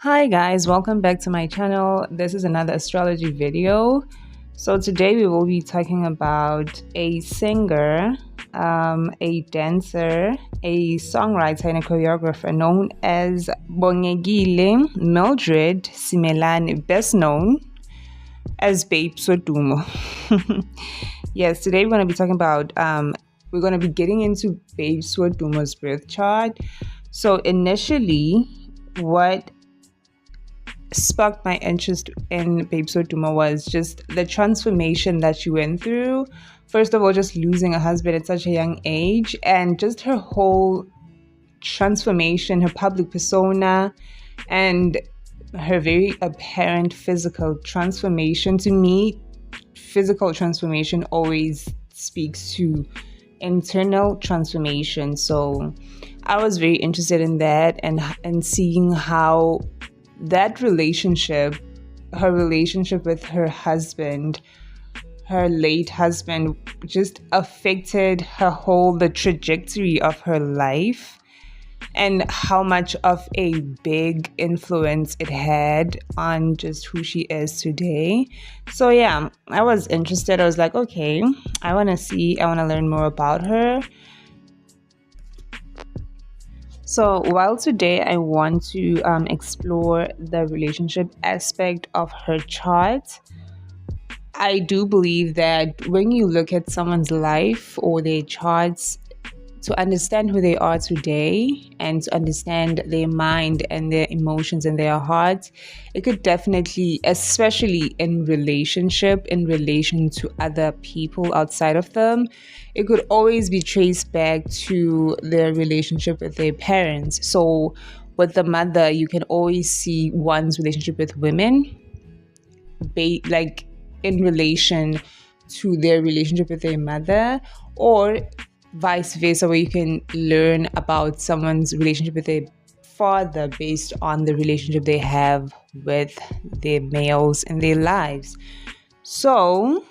Hi guys, welcome back to my channel. This is another astrology video. So today we will be talking about a singer, a dancer, a songwriter and a choreographer known as Bongegile Mildred Simelane, best known as Babe Sotumo. Yes, today we're going to be talking about, we're going to be getting into Babe Sotumo's birth chart. So initially, what sparked my interest in Babe Sotumo was just the transformation that she went through. First of all, just losing a husband at such a young age, and just her whole transformation, her public persona, and her very apparent physical transformation. To me, physical transformation always speaks to internal transformation. So I was very interested in that and seeing how that relationship, her relationship with her husband, her late husband, just affected the trajectory of her life, and how much of a big influence it had on just who she is today. So yeah, I was interested. I was like, okay, I want to learn more about her. So while today I want to explore the relationship aspect of her chart, I do believe that when you look at someone's life or their charts, to understand who they are today and to understand their mind and their emotions and their heart, it could definitely, especially in relation to other people outside of them, it could always be traced back to their relationship with their parents. So with the mother, you can always see one's relationship with women, like in relation to their relationship with their mother, or vice versa, where you can learn about someone's relationship with their father based on the relationship they have with their males in their lives. So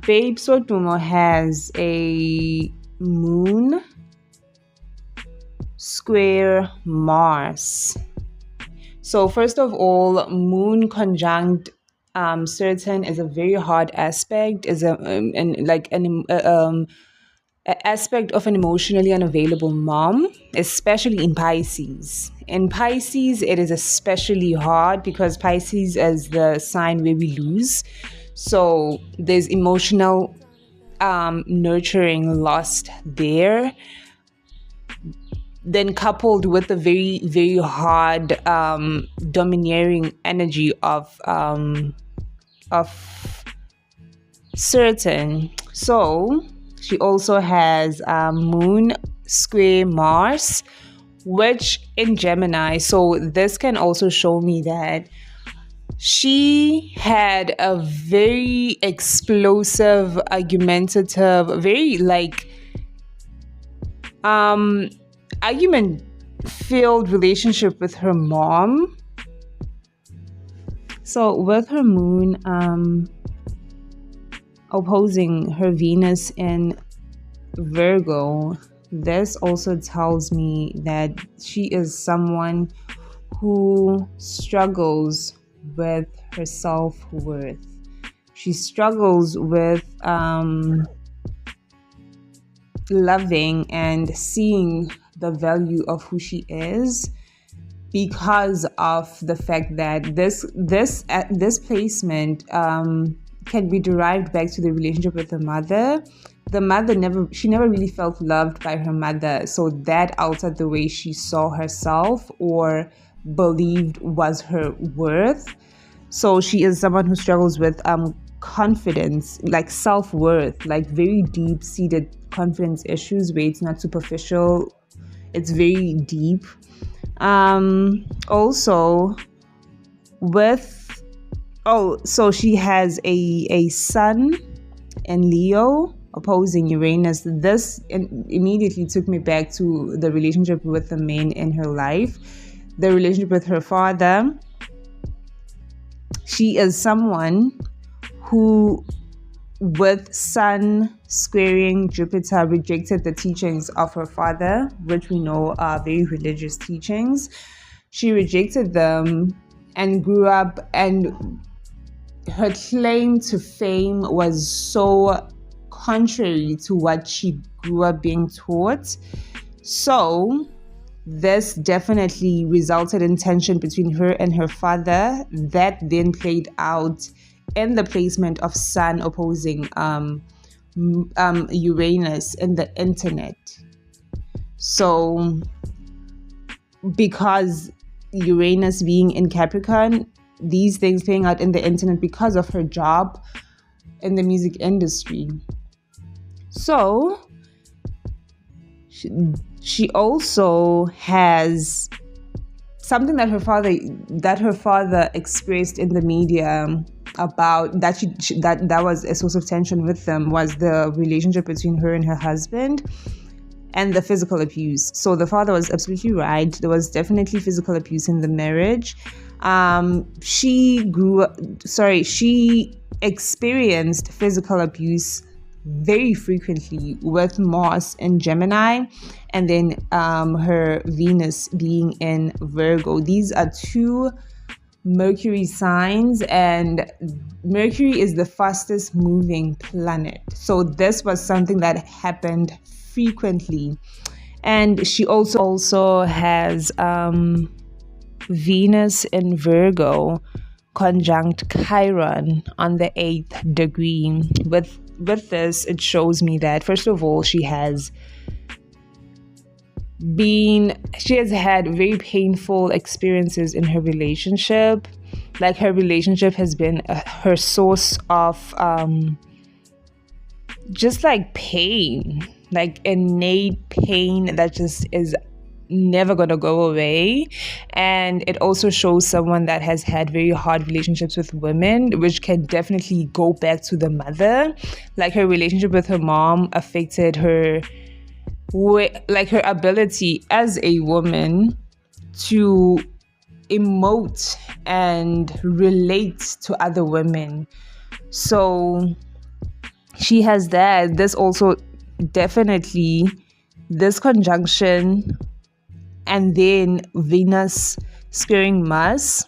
Babe Sotumo has a moon square Mars. So first of all, moon conjunct certain is a very hard aspect, is an aspect of an emotionally unavailable mom, especially in Pisces. In Pisces, it is especially hard because Pisces is the sign where we lose. So there's emotional nurturing lost there. Then coupled with the very, very hard domineering energy of certain. So she also has moon square Mars, which in Gemini. So this can also show me that she had a very explosive, argumentative, very argument filled relationship with her mom. So with her moon opposing her Venus in Virgo, this also tells me that she is someone who struggles with her self-worth. She struggles with loving and seeing the value of who she is, because of the fact that this placement can be derived back to the relationship with the mother. The mother never really felt loved by her mother, so that altered the way she saw herself or believed was her worth. So she is someone who struggles with confidence, like self-worth, like very deep-seated confidence issues where it's not superficial, it's very deep. So she has a sun in Leo opposing Uranus. This immediately took me back to the relationship with the men in her life, the relationship with her father. She is someone who, with Sun squaring Jupiter, rejected the teachings of her father, which we know are very religious teachings. She rejected them and grew up, and her claim to fame was so contrary to what she grew up being taught. So this definitely resulted in tension between her and her father that then played out in the placement of Sun opposing Uranus in the internet. So because Uranus being in Capricorn, these things playing out in the internet because of her job in the music industry. So she also has something that her father expressed in the media about that that was a source of tension with them, was the relationship between her and her husband and the physical abuse. So the father was absolutely right. There was definitely physical abuse in the marriage. She experienced physical abuse very frequently with Mars in Gemini, and then her Venus being in Virgo. These are two Mercury signs, and Mercury is the fastest moving planet. So this was something that happened frequently. And she also has Venus in Virgo conjunct Chiron on the 8th degree. With this, it shows me that, first of all, she has had very painful experiences in her relationship. Like, her relationship has been her source of just like pain, like innate pain that just is never gonna go away. And it also shows someone that has had very hard relationships with women, which can definitely go back to the mother. Like, her relationship with her mom affected her, like her ability as a woman to emote and relate to other women. So she has that. This also definitely, this conjunction, and then Venus squaring Mars,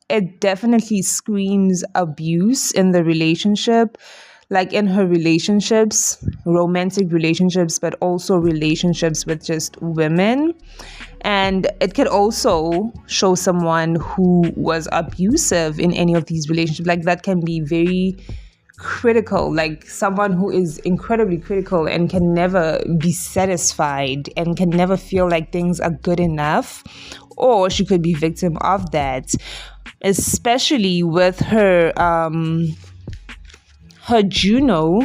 it definitely screams abuse in the relationship, like in her relationships, romantic relationships, but also relationships with just women. And it could also show someone who was abusive in any of these relationships. Like, that can be very critical, like someone who is incredibly critical and can never be satisfied and can never feel like things are good enough. Or she could be victim of that, especially with her Juno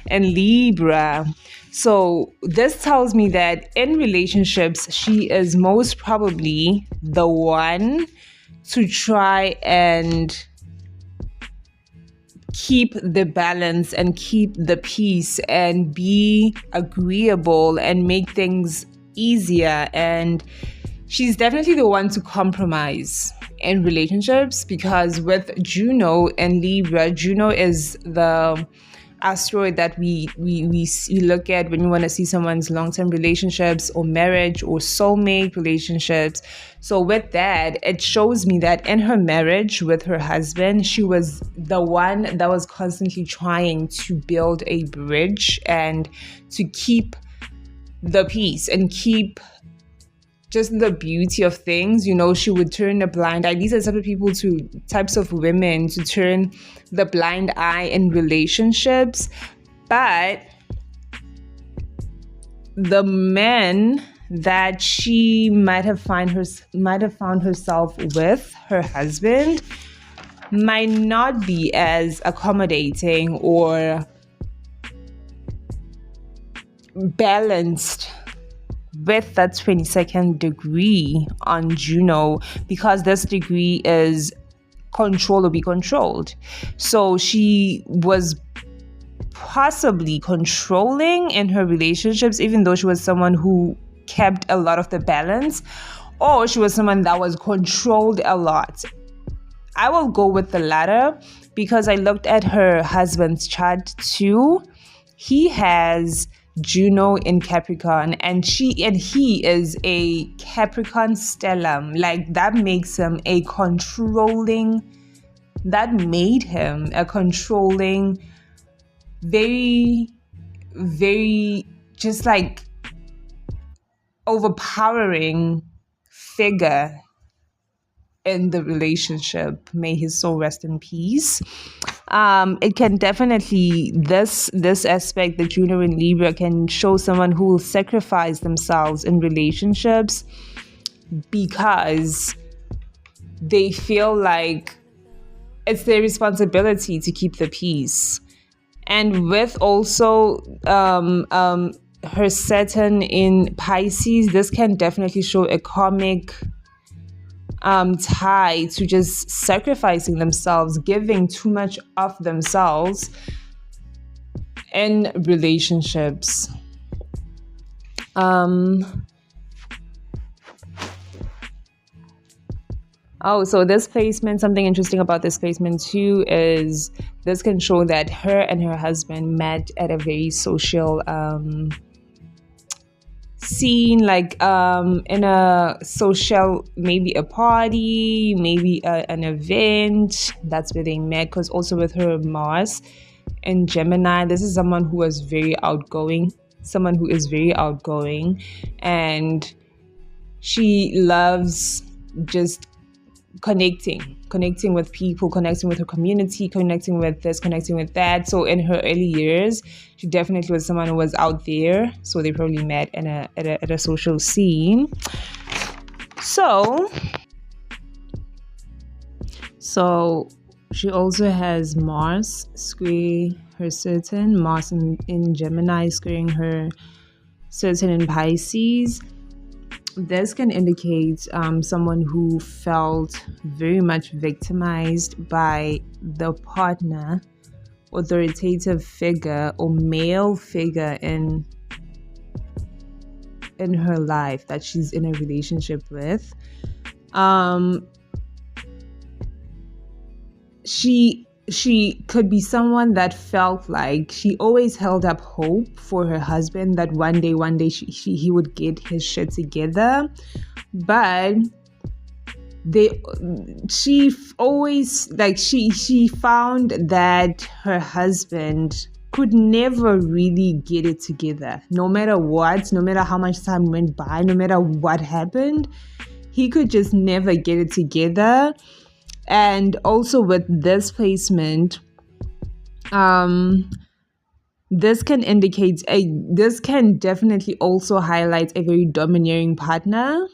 and Libra. So this tells me that in relationships, she is most probably the one to try and keep the balance and keep the peace and be agreeable and make things easier. And she's definitely the one to compromise in relationships, because with Juno and Libra, Juno is the asteroid that we look at when we want to see someone's long-term relationships or marriage or soulmate relationships. So with that, it shows me that in her marriage with her husband, she was the one that was constantly trying to build a bridge and to keep the peace and keep just the beauty of things. You know, she would turn a blind eye. These are types of women to turn the blind eye in relationships. But the men that she might have found herself with, her husband, might not be as accommodating or balanced with that 22nd degree on Juno, because this degree is control or be controlled. So she was possibly controlling in her relationships, even though she was someone who kept a lot of the balance, or she was someone that was controlled a lot. I will go with the latter, because I looked at her husband's chart too. He has Juno in Capricorn, and he is a Capricorn stellium. Like that makes him a controlling, that made him a controlling, very, very just like overpowering figure in the relationship. May his soul rest in peace. It can definitely, this aspect, the Juno in Libra, can show someone who will sacrifice themselves in relationships because they feel like it's their responsibility to keep the peace. And with also her Saturn in Pisces, this can definitely show a karmic tie to just sacrificing themselves, giving too much of themselves in relationships. So this placement, something interesting about this placement too is this can show that her and her husband met at a very social scene, like in a social, maybe a party, maybe an event. That's where they met. Because also with her Mars in Gemini, this is someone who was very outgoing, someone who is very outgoing, and she loves just connecting with people, connecting with her community, connecting with this, connecting with that. So in her early years, she definitely was someone who was out there. So they probably met at a social scene. So she also has Mars square her Saturn, Mars in Gemini squaring her Saturn in Pisces. This can indicate someone who felt very much victimized by the partner, authoritative figure or male figure in her life that she's in a relationship with. She could be someone that felt like she always held up hope for her husband that one day he would get his shit together, but she found that her husband could never really get it together. No matter what, no matter how much time went by, no matter what happened, he could just never get it together. And also with this placement, this can definitely also highlight a very domineering partner.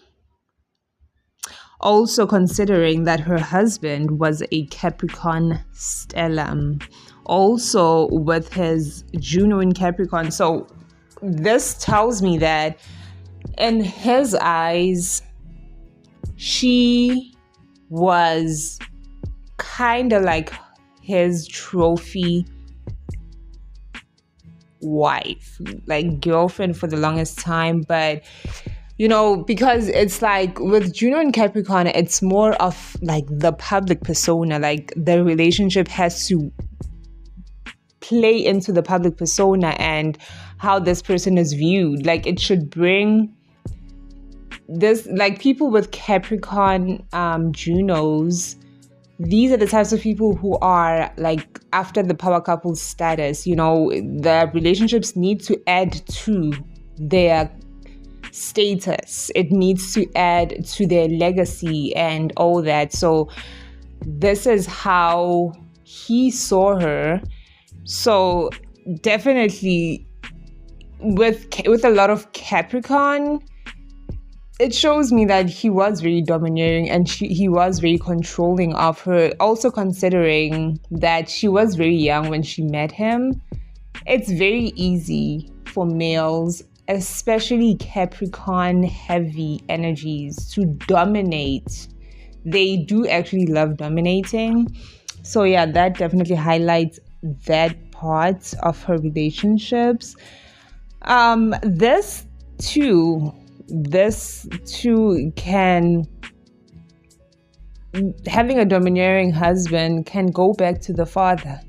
Also considering that her husband was a Capricorn stellium, also with his Juno in Capricorn. So this tells me that in his eyes, she was kind of like his trophy wife, like girlfriend for the longest time. But because it's like with Juno and Capricorn, it's more of like the public persona, like the relationship has to play into the public persona and how this person is viewed. Like it should bring this, like people with Capricorn Junos, these are the types of people who are like after the power couple status. The relationships need to add to their status. It needs to add to their legacy and all that. So this is how he saw her. So definitely with a lot of Capricorn, it shows me that he was very domineering and he was very controlling of her. Also considering that she was very young when she met him, it's very easy for males, especially Capricorn heavy energies, to dominate. They do actually love dominating. So yeah, that definitely highlights that part of her relationships. This too can having a domineering husband can go back to the father.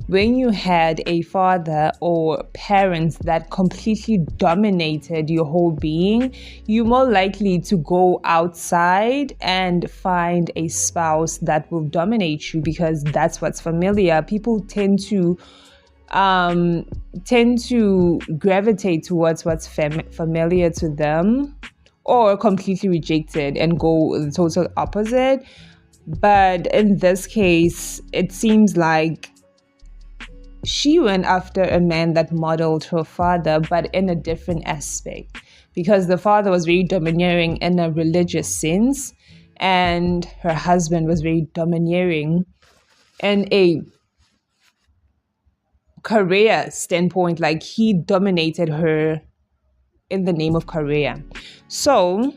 When you had a father or parents that completely dominated your whole being, you're more likely to go outside and find a spouse that will dominate you because that's what's familiar. People tend to gravitate towards what's familiar to them, or completely reject it and go the total opposite. But in this case, it seems like she went after a man that modeled her father, but in a different aspect, because the father was very domineering in a religious sense, and her husband was very domineering in a career standpoint. Like, he dominated her in the name of career. So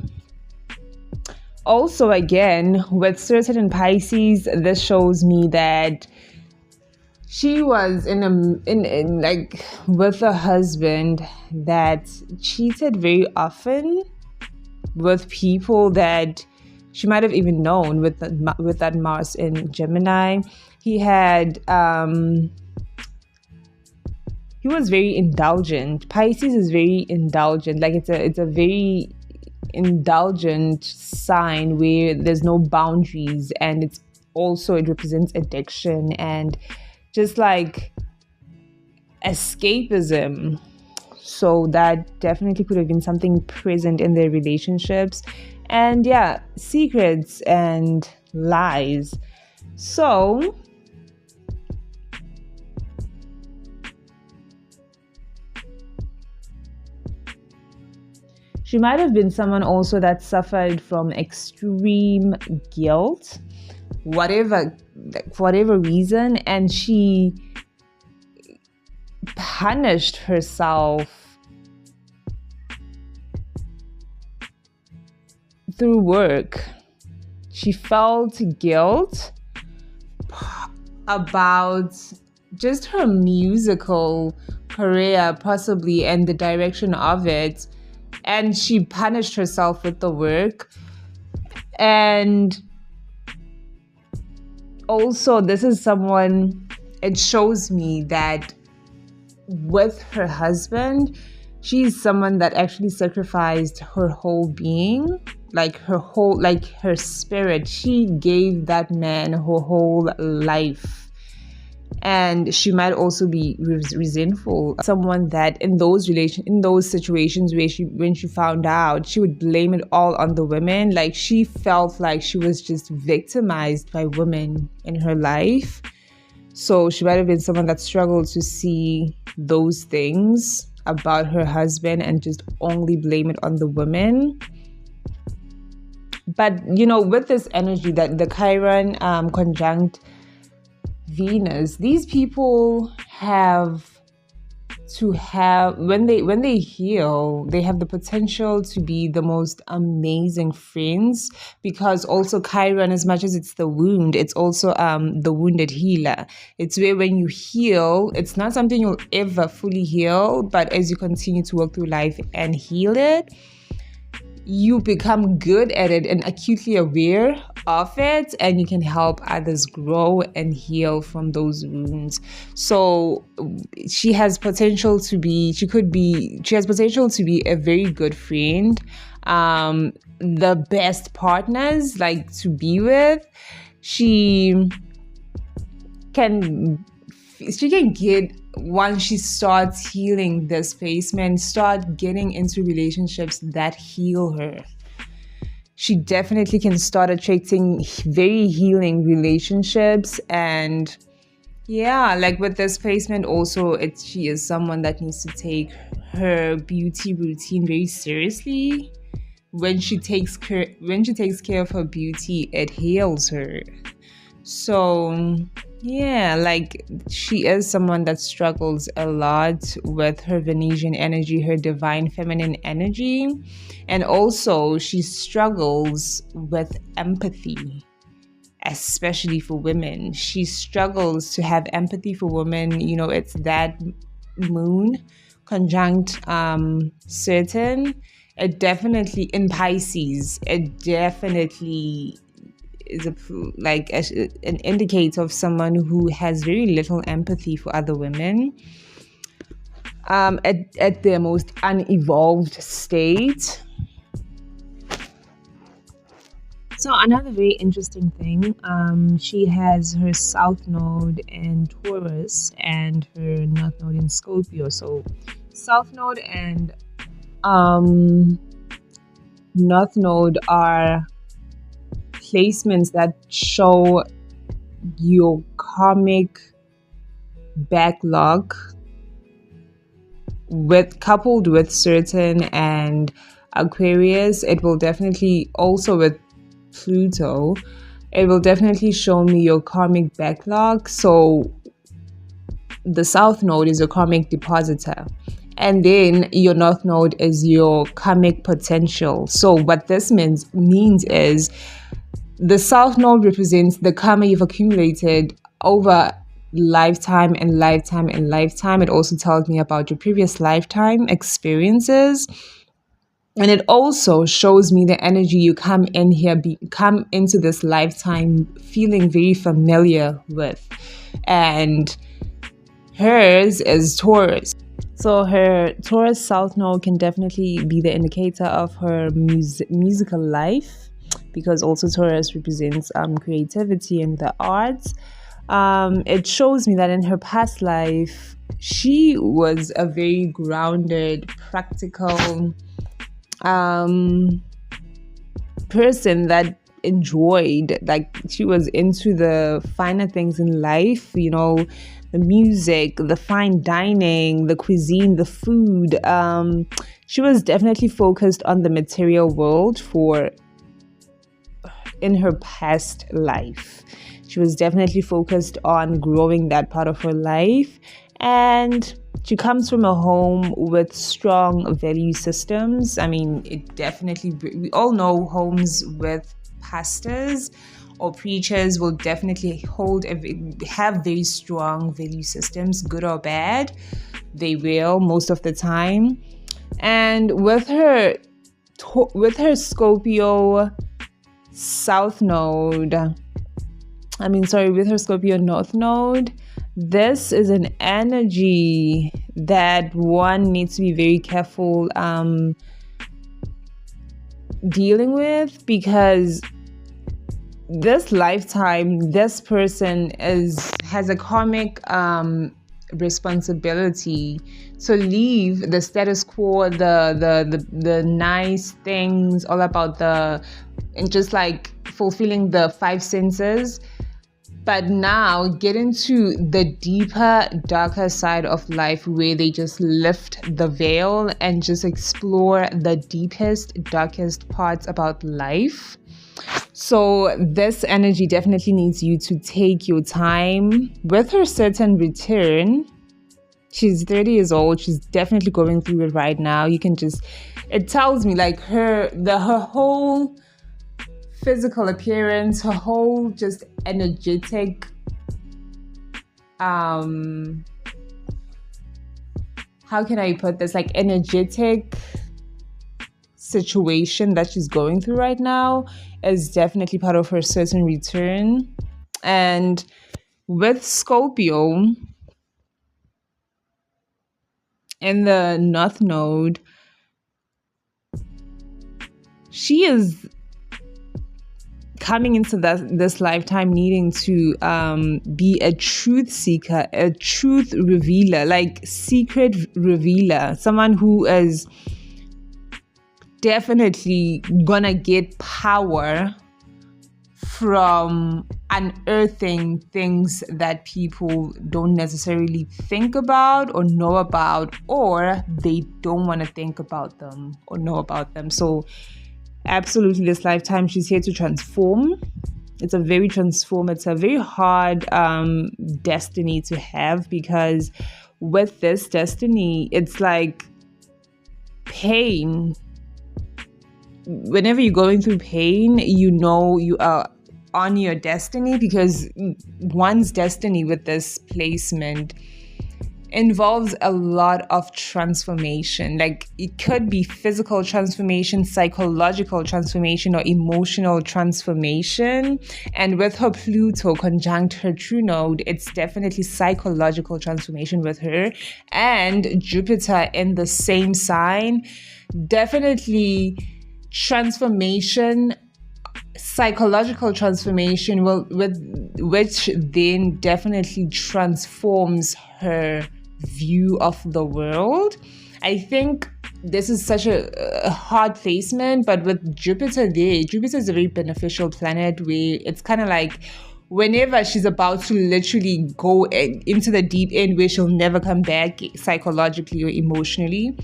also, again, with certain Pisces, this shows me that she was in like with a husband that cheated very often with people that she might have even known. With that Mars in Gemini, he was very indulgent. Pisces is very indulgent. Like, it's a very indulgent sign where there's no boundaries, and it represents addiction and just like escapism. So that definitely could have been something present in their relationships, and yeah, secrets and lies. So she might have been someone also that suffered from extreme guilt, for whatever reason, and she punished herself through work. She felt guilt about just her musical career, possibly, and the direction of it. And she punished herself with the work. And also, this is someone, it shows me that with her husband, she's someone that actually sacrificed her whole being, like her spirit. She gave that man her whole life. And she might also be resentful. Someone that in those situations where when she found out, she would blame it all on the women. Like, she felt like she was just victimized by women in her life. So she might have been someone that struggled to see those things about her husband and just only blame it on the women. But, with this energy that the Chiron conjunct Venus, these people when they heal, they have the potential to be the most amazing friends, because also Chiron, as much as it's the wound, it's also the wounded healer. It's where when you heal, it's not something you'll ever fully heal, but as you continue to work through life and heal it, you become good at it and acutely aware of it, and you can help others grow and heal from those wounds. So she has potential to be a very good friend, the best partners, like, to be with. She can get, once she starts healing this placement, start getting into relationships that heal her. She definitely can start attracting very healing relationships. And yeah, like with this placement also, she is someone that needs to take her beauty routine very seriously. When she takes care of her beauty, it heals her. So yeah, like, she is someone that struggles a lot with her Venusian energy, her divine feminine energy. And also, she struggles with empathy, especially for women. She struggles to have empathy for women. It's that moon conjunct Saturn. It definitely, in Pisces, it definitely is an indicator of someone who has very little empathy for other women, at their most unevolved state. So another very interesting thing, she has her South Node in Taurus and her North Node in Scorpio. So South Node and North Node are placements that show your karmic backlog coupled with Saturn and Aquarius. It will definitely also with Pluto, it will definitely show me your karmic backlog. So the South Node is your karmic depositor, and then your North Node is your karmic potential. So what this means is the South Node represents the karma you've accumulated over lifetime and lifetime and lifetime. It also tells me about your previous lifetime experiences. And it also shows me the energy you come into this lifetime feeling very familiar with. And hers is Taurus. So her Taurus South Node can definitely be the indicator of her musical life, because also Taurus represents creativity and the arts. It shows me that in her past life, she was a very grounded, practical person that enjoyed, like, she was into the finer things in life, the music, the fine dining, the cuisine, the food. She was definitely focused on the material world in her past life. She was definitely focused on growing that part of her life, and she comes from a home with strong value systems. I mean, we all know homes with pastors or preachers will definitely have very strong value systems, good or bad. They will most of the time. And with her Scorpio South Node, with her Scorpio North Node, this is an energy that one needs to be very careful dealing with, because this lifetime, this person has a karmic responsibility to leave the status quo, the nice things, all about and just like fulfilling the five senses, but now get into the deeper, darker side of life, where they just lift the veil and just explore the deepest, darkest parts about life. So this energy definitely needs you to take your time. With her Saturn return, she's 30 years old. She's definitely going through it right now. It tells me like her whole physical appearance, her whole just energetic, how can I put this? Like energetic situation that she's going through right now is definitely part of her Saturn return. And with Scorpio in the North Node, she is coming into this lifetime needing to be a truth seeker, a truth revealer, like secret revealer, someone who is definitely gonna get power from unearthing things that people don't necessarily think about or know about, or they don't want to think about them or know about them. So absolutely, this lifetime she's here to transform. It's a very hard destiny to have, because with this destiny, it's like pain. Whenever you're going through pain, you are on your destiny, because one's destiny with this placement involves a lot of transformation. Like it could be physical transformation, psychological transformation, or emotional transformation. And with her Pluto conjunct her true node, it's definitely psychological transformation with her. And Jupiter in the same sign, definitely transformation, psychological transformation, which then definitely transforms her view of the world. I think this is such a hard placement, but with Jupiter there, Jupiter is a very beneficial planet where it's kind of like whenever she's about to literally go into the deep end where she'll never come back psychologically or emotionally,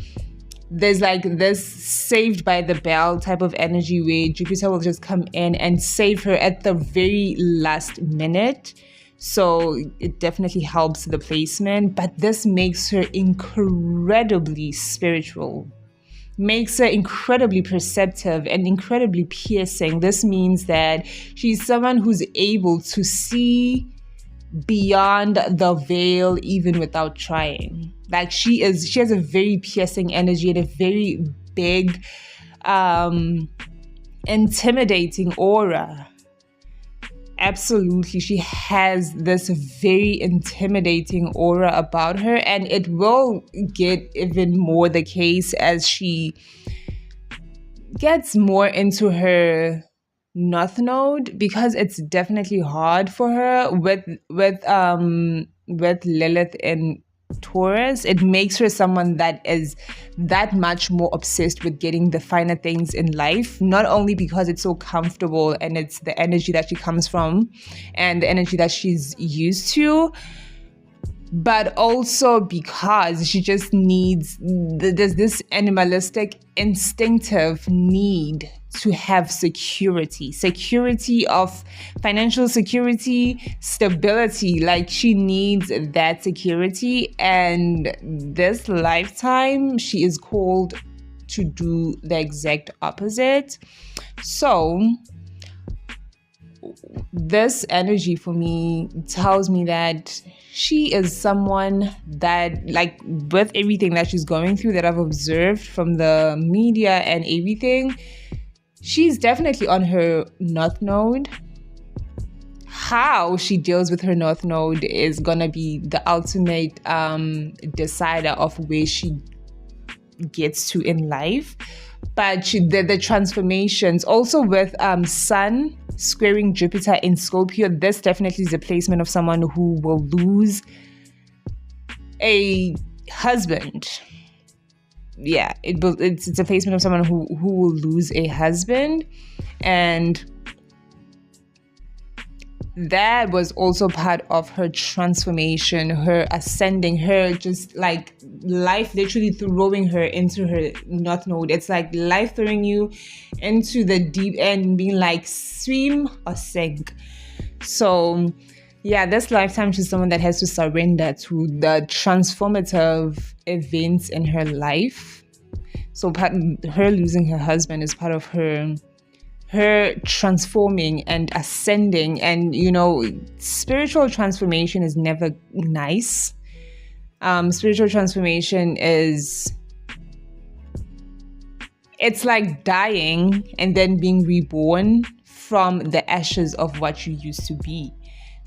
there's like this saved by the bell type of energy where Jupiter will just come in and save her at the very last minute. So it definitely helps the placement, but this makes her incredibly spiritual, makes her incredibly perceptive and incredibly piercing. This means that she's someone who's able to see beyond the veil even without trying. Like she has a very piercing energy and a very big, intimidating aura. Absolutely, she has this very intimidating aura about her, and it will get even more the case as she gets more into her North Node, because it's definitely hard for her with Lilith in Taurus. It makes her someone that is that much more obsessed with getting the finer things in life, not only because it's so comfortable and it's the energy that she comes from and the energy that she's used to, but also because she just needs, there's this animalistic, instinctive need to have security of financial security, stability. Like she needs that security. And this lifetime, she is called to do the exact opposite. So this energy for me tells me that she is someone that, like, with everything that she's going through that I've observed from the media and everything, she's definitely on her North Node. How she deals with her North Node is gonna be the ultimate decider of where she gets to in life. But the transformations, also with Sun squaring Jupiter in Scorpio, this definitely is a placement of someone who will lose a husband. Yeah, it's a placement of someone who will lose a husband. And that was also part of her transformation, her ascending, her just like life literally throwing her into her North Node. It's like life throwing you into the deep end and being like, swim or sink. So yeah, this lifetime she's someone that has to surrender to the transformative events in her life. So her losing her husband is part of her transforming and ascending. And spiritual transformation is never nice. Spiritual transformation it's like dying and then being reborn from the ashes of what you used to be.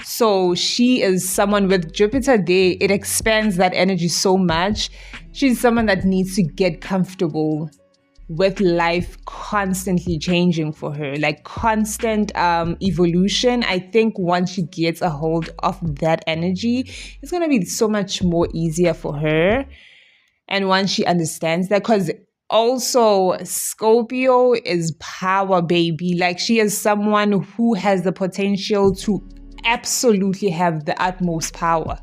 So she is someone with Jupiter there, it expands that energy so much. She's someone that needs to get comfortable with life constantly changing for her, like constant evolution. I think once she gets a hold of that energy, it's going to be so much more easier for her. And once she understands that, because also Scorpio is power, baby. Like she is someone who has the potential to absolutely have the utmost power.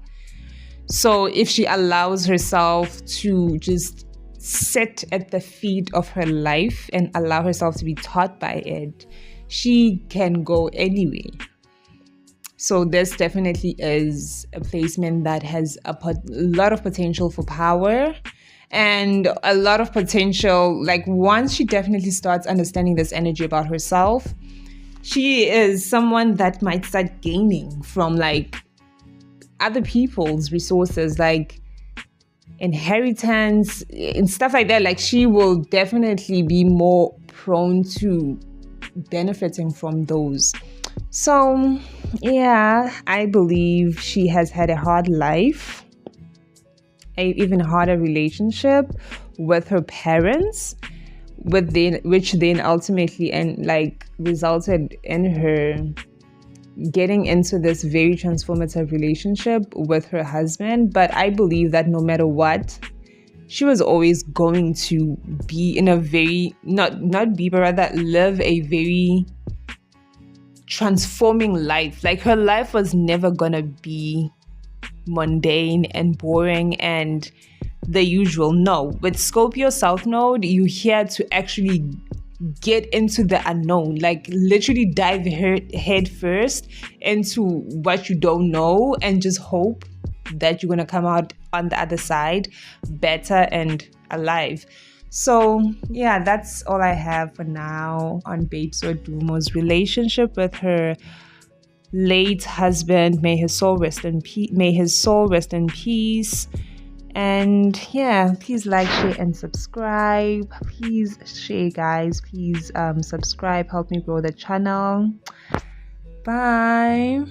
So if she allows herself to just sit at the feet of her life and allow herself to be taught by it, she can go anywhere. So this definitely is a placement that has a lot of potential for power and a lot of potential. Like once she definitely starts understanding this energy about herself, she is someone that might start gaining from like other people's resources. Like inheritance and stuff like that. Like, she will definitely be more prone to benefiting from those. So, yeah, I believe she has had a hard life, a even harder relationship with her parents, which then ultimately and like resulted in her getting into this very transformative relationship with her husband. But I believe that no matter what, she was always going to be in a very not be but rather live a very transforming life. Like, her life was never gonna be mundane and boring and the usual. No, with Scorpio South Node, you here to actually get into the unknown, like literally dive head first into what you don't know and just hope that you're going to come out on the other side better and alive. So yeah, that's all I have for now on Babes Wodumo's relationship with her late husband. May his soul rest in peace. May his soul rest in peace. And yeah, please like, share, and subscribe. Please share, guys. Please subscribe. Help me grow the channel. Bye.